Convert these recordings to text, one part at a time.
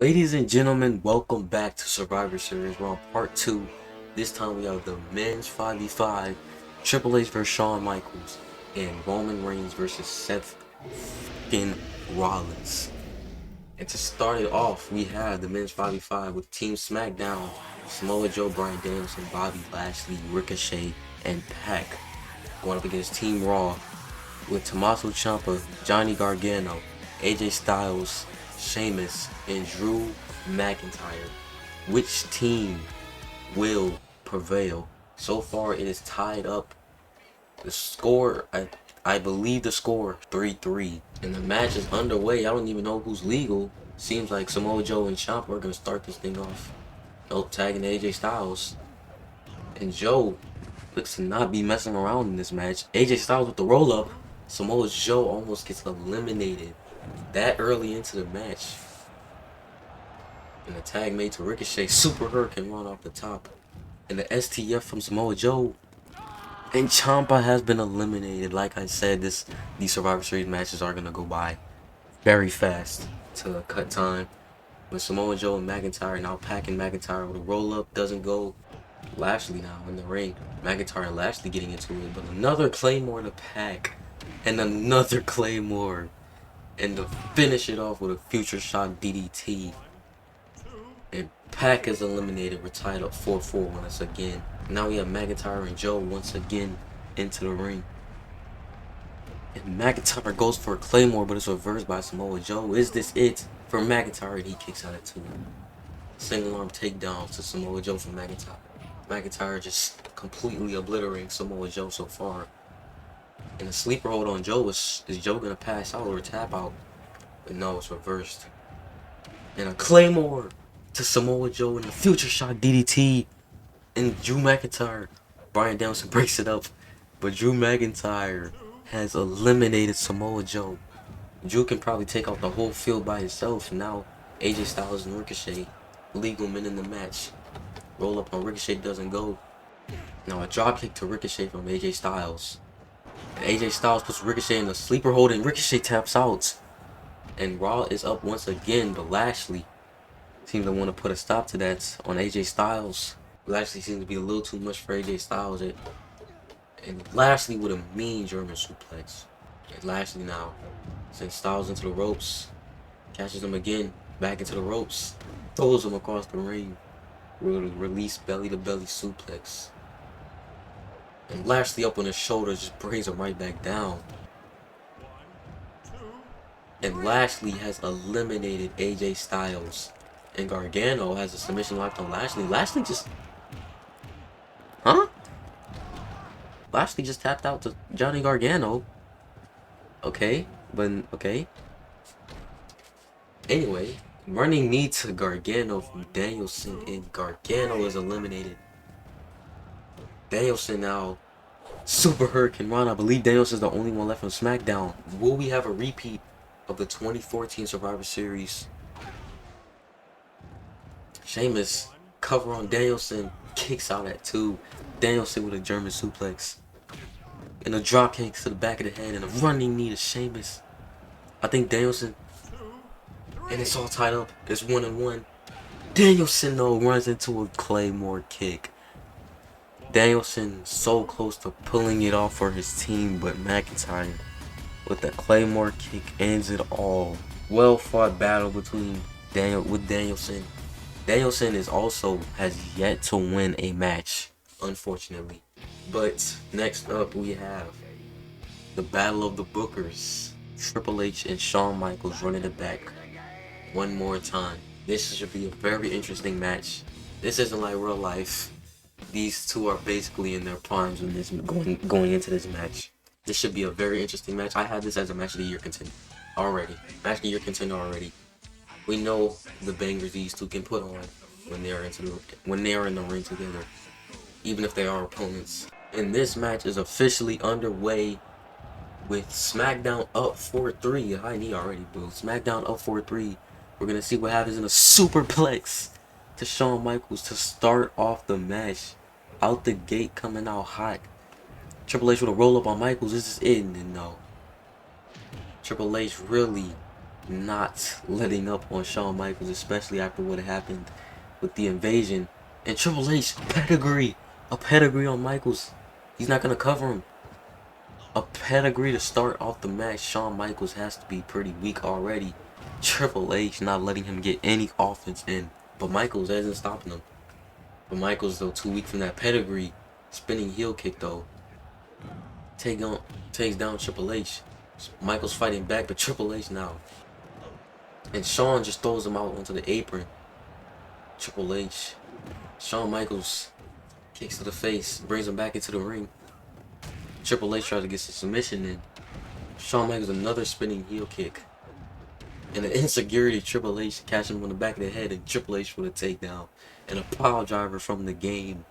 Ladies and gentlemen, welcome back to Survivor Series. We're on part 2. This time we have the men's 5v5, Triple H versus Shawn Michaels, and Roman Reigns versus Seth f***ing Rollins. And to start it off, we have the men's 5v5 with Team SmackDown, Samoa Joe, Bryan Danielson, Bobby Lashley, Ricochet, and Pac going up against Team Raw with Tommaso Ciampa, Johnny Gargano, AJ Styles, Sheamus, and Drew McIntyre. Which team will prevail? So far, it is tied up. The score, I believe the score 3-3, and the match is underway. I don't even know who's legal. Seems like Samoa Joe and Ciampa are gonna start this thing off. Nope, tagging AJ Styles, and Joe looks to not be messing around in this match. AJ Styles with the roll up. Samoa Joe almost gets eliminated that early into the match. And the tag made to Ricochet. Super Hurricane run off the top. And the STF from Samoa Joe. And Ciampa has been eliminated. Like I said, these Survivor Series matches are going to go by very fast to cut time. With Samoa Joe and McIntyre now packing McIntyre with a roll up. Doesn't go. Lashley now in the ring. McIntyre and Lashley getting into it. But another Claymore to Pac. And another Claymore. And to finish it off with a future shock DDT. And Pac is eliminated. We're tied up 4-4 once again. Now we have McIntyre and Joe once again into the ring. And McIntyre goes for a Claymore, but it's reversed by Samoa Joe. Is this it for McIntyre? And he kicks out at 2. Single arm takedown to Samoa Joe from McIntyre. McIntyre just completely obliterating Samoa Joe so far. And the sleeper hold on Joe is Joe gonna pass out or tap out? But no, it's reversed. And a Claymore to Samoa Joe and the future shock DDT. And Drew McIntyre. Bryan Danielson breaks it up. But Drew McIntyre has eliminated Samoa Joe. Drew can probably take out the whole field by himself. Now AJ Styles and Ricochet, legal men in the match. Roll up on Ricochet, doesn't go. Now a drop kick to Ricochet from AJ Styles. And AJ Styles puts Ricochet in the sleeper hold and Ricochet taps out. And Raw is up once again, but Lashley seems to want to put a stop to that on AJ Styles. Lashley seems to be a little too much for AJ Styles. And Lashley with a mean German suplex. And Lashley now sends Styles into the ropes. Catches him again, back into the ropes. Throws him across the ring. Release belly to belly suplex. And Lashley up on his shoulders just brings him right back down. And Lashley has eliminated AJ Styles. And Gargano has a submission locked on Lashley. Lashley just... Huh? Lashley just tapped out to Johnny Gargano. Okay. But, okay. Anyway, running knee to Gargano from Danielson. And Gargano is eliminated. Danielson now... Super Hurricane Run. I believe Danielson is the only one left from SmackDown. Will we have a repeat of the 2014 Survivor Series? Sheamus cover on Danielson, kicks out at 2. Danielson with a German suplex. And a drop kick to the back of the head and a running knee to Sheamus. I think Danielson, and it's all tied up. It's 1-1. Danielson though runs into a Claymore kick. Danielson so close to pulling it off for his team, but McIntyre with the Claymore kick ends it all. Well fought battle between Danielson. Danielson has yet to win a match, unfortunately. But next up we have the Battle of the Bookers. Triple H and Shawn Michaels running it back one more time. This should be a very interesting match. This isn't like real life. These two are basically in their primes when this going into this match. This should be a very interesting match. I had this as a match of the year contender already. Match of the year contender already. We know the bangers these two can put on when they are in the ring together, even if they are opponents. And this match is officially underway with SmackDown up 4-3. High knee already, boo. SmackDown up 4-3. We're gonna see what happens in a superplex to Shawn Michaels to start off the match. Out the gate, coming out hot. Triple H with a roll up on Michaels. This is it, and no. Triple H really not letting up on Shawn Michaels, especially after what happened with the invasion. And Triple H, pedigree. A pedigree on Michaels. He's not going to cover him. A pedigree to start off the match. Shawn Michaels has to be pretty weak already. Triple H not letting him get any offense in. But Michaels isn't stopping him. But Michaels, though, too weak from that pedigree. Spinning heel kick, though. Takes down Triple H. Michaels fighting back, but Triple H now. And Shawn just throws him out onto the apron. Triple H. Shawn Michaels kicks to the face, brings him back into the ring. Triple H tries to get some submission in. Shawn Michaels another spinning heel kick. And an insecurity Triple H catching him on the back of the head, and Triple H for the takedown. And a pile driver from the game.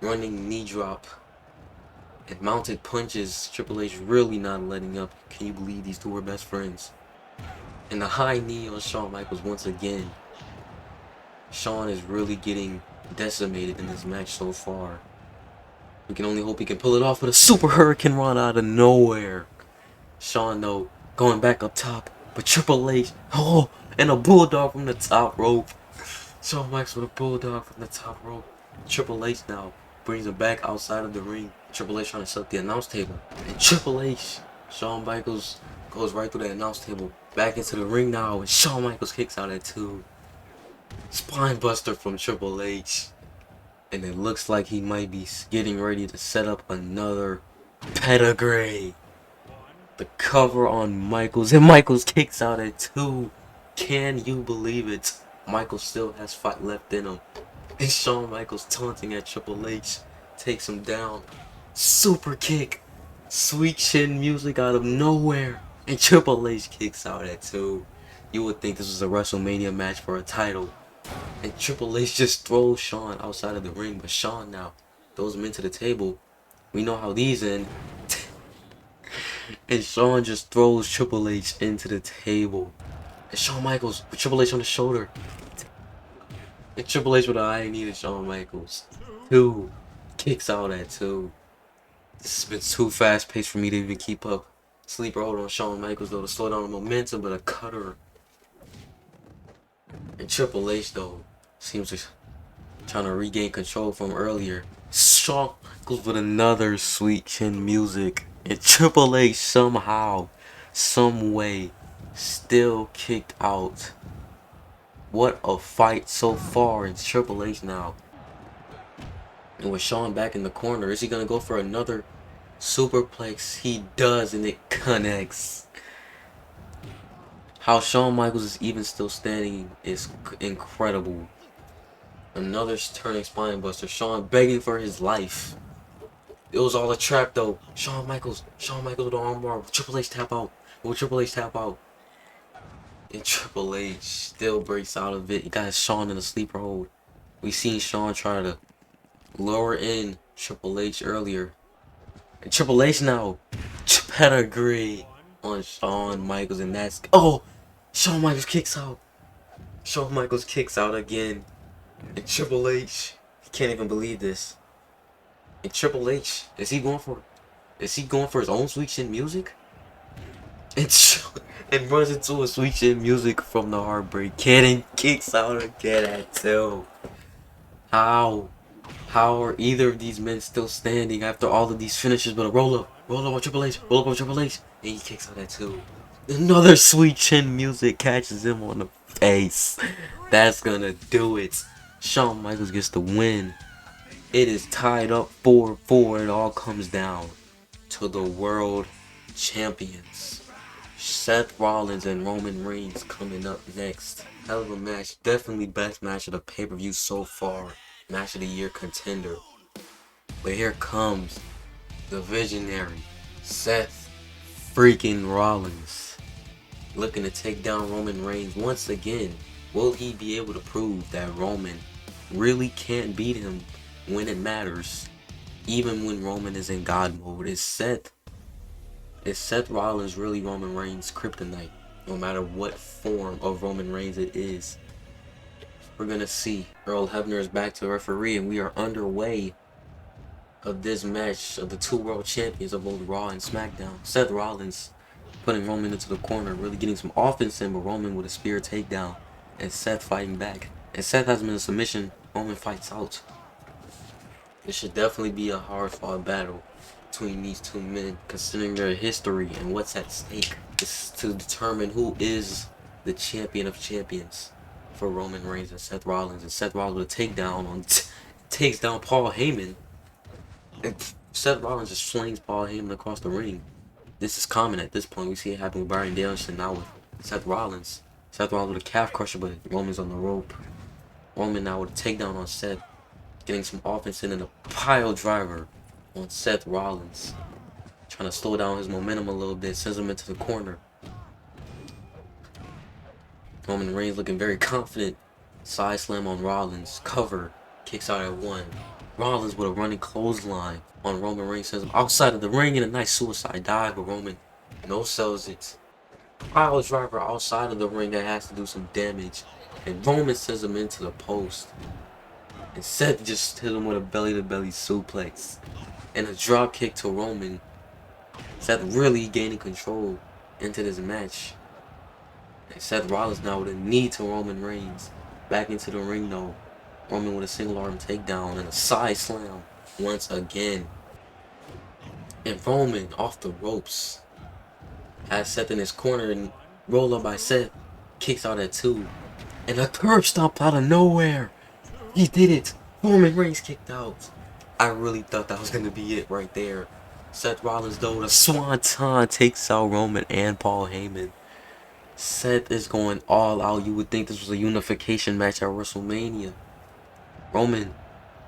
Running knee drop. And mounted punches. Triple H really not letting up. Can you believe these two are best friends? And the high knee on Shawn Michaels once again. Shawn is really getting decimated in this match so far. We can only hope he can pull it off with a super hurricane run out of nowhere. Shawn, though, going back up top. But Triple H, oh, and a bulldog from the top rope. Shawn Michaels with a bulldog from the top rope. Triple H now brings him back outside of the ring. Triple H trying to set up the announce table. And Triple H, Shawn Michaels goes right through the announce table. Back into the ring now. And Shawn Michaels kicks out at 2. Spine buster from Triple H. And it looks like he might be getting ready to set up another pedigree. The cover on Michaels. And Michaels kicks out at 2. Can you believe it? Michaels still has fight left in him. And Shawn Michaels taunting at Triple H. Takes him down. Super kick. Sweet chin music out of nowhere. And Triple H kicks out at 2. You would think this was a WrestleMania match for a title. And Triple H just throws Shawn outside of the ring. But Shawn now throws him into the table. We know how these end. And Shawn just throws Triple H into the table. And Shawn Michaels with Triple H on the shoulder. And Triple H with an eye knee to Shawn Michaels. 2. Kicks out at 2. This has been too fast paced for me to even keep up. Sleeper hold on Shawn Michaels though to slow down the momentum, but a cutter. And Triple H though seems to trying to regain control from earlier. Shawn Michaels with another sweet chin music. And Triple H somehow, some way, still kicked out. What a fight so far. It's Triple H now. And with Shawn back in the corner, is he going to go for another superplex? He does, and it connects. How Shawn Michaels is even still standing is incredible. Another turning spine buster. Shawn begging for his life. It was all a trap though. Shawn Michaels with the armbar. Triple H tap out. Will Triple H tap out? And Triple H still breaks out of it. He got Shawn in a sleeper hold. We seen Shawn try to lower in Triple H earlier. And Triple H now pedigree on Shawn Michaels, and that's Shawn Michaels kicks out. Shawn Michaels kicks out again. And Triple H, he can't even believe this. And Triple H, is he going for his own sweet chin music? And runs into a sweet chin music from the Heartbreak Kid and kicks out again at 2. How are either of these men still standing after all of these finishes? But a roll up on Triple H, and he kicks out at 2. Another sweet chin music catches him on the face. That's gonna do it. Shawn Michaels gets the win. It is tied up 4-4. It all comes down to the world champions. Seth Rollins and Roman Reigns coming up next. Hell of a match. Definitely best match of the pay-per-view so far. Match of the year contender. But here comes the visionary Seth freaking Rollins. Looking to take down Roman Reigns once again. Will he be able to prove that Roman really can't beat him when it matters? Even when Roman is in God mode. Is Seth Rollins really Roman Reigns' kryptonite? No matter what form of Roman Reigns it is. We're gonna see. Earl Hebner is back to referee, and we are underway of this match of the two world champions of both Raw and SmackDown. Seth Rollins putting Roman into the corner, really getting some offense in, but Roman with a spear takedown, and Seth fighting back. And Seth has been in submission. Roman fights out. This should definitely be a hard-fought battle between these two men, considering their history and what's at stake. This is to determine who is the champion of champions for Roman Reigns and Seth Rollins. And Seth Rollins with a takedown on takes down Paul Heyman. And Seth Rollins just flings Paul Heyman across the ring. This is common at this point. We see it happen with Bryan Danielson, now with Seth Rollins. Seth Rollins with a calf crusher, but Roman's on the rope. Roman now with a takedown on Seth, getting some offense in, and a pile driver on Seth Rollins. Trying to slow down his momentum a little bit, sends him into the corner. Roman Reigns looking very confident. Side slam on Rollins. Cover. Kicks out at 1. Rollins with a running clothesline on Roman Reigns, sends him outside of the ring in a nice suicide dive, but Roman no-sells it. Pile driver outside of the ring that has to do some damage. And Roman sends him into the post. And Seth just hit him with a belly-to-belly suplex. And a drop kick to Roman. Seth really gaining control into this match. And Seth Rollins now with a knee to Roman Reigns. Back into the ring though. Roman with a single arm takedown and a side slam once again. And Roman off the ropes. Has Seth in his corner and roll up by Seth. Kicks out at 2. And a curb stomp out of nowhere. He did it. Roman Reigns kicked out. I really thought that was going to be it right there. Seth Rollins though, the Swanton takes out Roman and Paul Heyman. Seth is going all out. You would think this was a unification match at WrestleMania. Roman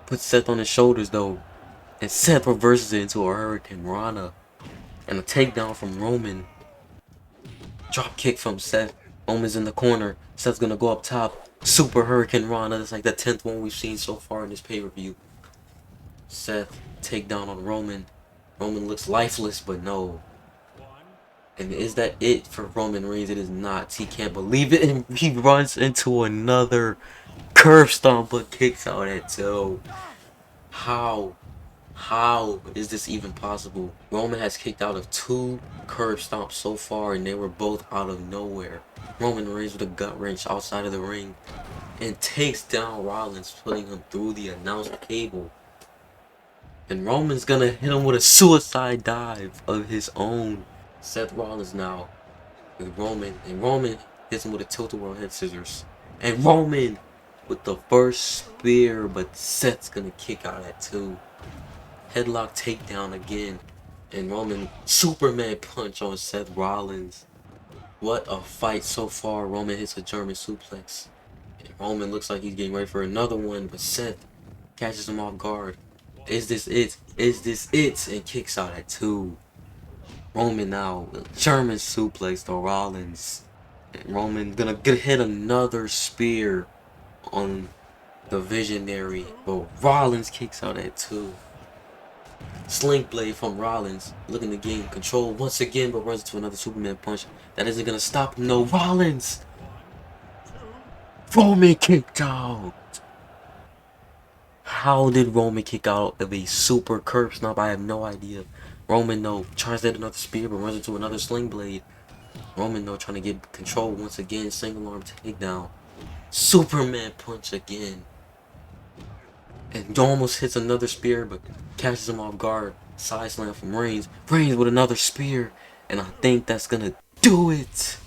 puts Seth on his shoulders though, and Seth reverses it into a Hurricane Rana. And a takedown from Roman. Drop kick from Seth. Roman's in the corner. Seth's gonna go up top. Super Hurricane Rana. That's like the 10th one we've seen so far in this pay-per-view. Seth takedown on Roman. Roman looks lifeless, but no. And is that it for Roman Reigns? It is not. He can't believe it, and he runs into another curb stomp, but kicks out at 2. How is this even possible? Roman has kicked out of 2 curb stomps so far, and they were both out of nowhere. Roman Reigns with a gut wrench outside of the ring and takes down Rollins, putting him through the announce table. And Roman's gonna hit him with a suicide dive of his own. Seth Rollins now with Roman, and Roman hits him with a tilt-a-whirl head scissors. And Roman with the first spear, but Seth's gonna kick out at 2. Headlock takedown again. And Roman Superman punch on Seth Rollins. What a fight so far. Roman hits a German suplex. And Roman looks like he's getting ready for another one, but Seth catches him off guard. Is this it? Is this it? And kicks out at 2. Roman now, German suplex to Rollins. And Roman gonna hit another spear on the Visionary, but Rollins kicks out at 2. Sling blade from Rollins, looking to gain control once again, but runs into another Superman punch. That isn't gonna stop him. No, Rollins! Roman kicked out! How did Roman kick out of a super curb stomp? I have no idea. Roman, though, tries to hit another spear, but runs into another sling blade. Roman, though, trying to get control once again. Single arm takedown. Superman punch again. And almost hits another spear, but catches him off guard. Side slam from Reigns. Reigns with another spear. And I think that's gonna do it.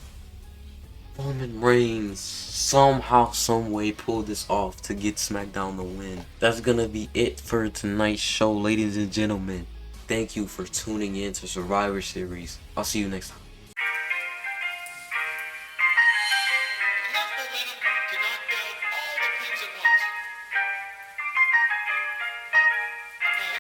Roman Reigns somehow, someway pulled this off to get SmackDown the win. That's gonna be it for tonight's show, ladies and gentlemen. Thank you for tuning in to Survivor Series. I'll see you next time.